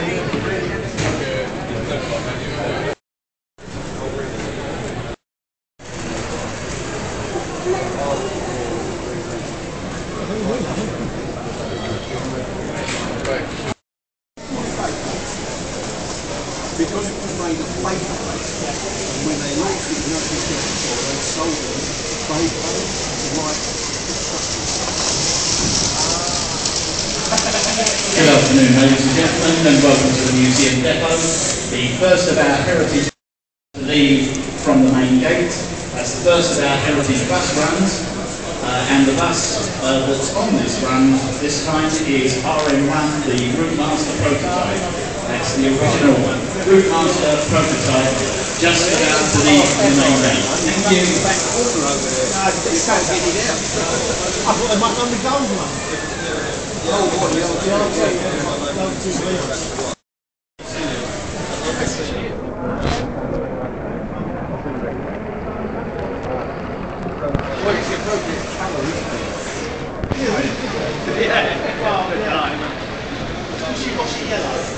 Because it was made of paper, and when they launched it in open before, they sold them paper to write instructions. Good afternoon, ladies and gentlemen, and welcome to the Museum Depot. The first of our heritage to leave from the main gate. That's the first of our heritage bus runs, and the bus that's on this run this time is RM1, the Route Master prototype. That's the original one. Route Master prototype, just about to leave the main gate. Thank you. Back corner over there. No, you can't get it out. I thought they might run the gold one. Oh, what, the old What is the appropriate colour, isn't it? Yeah. Well, yeah. She was yellow.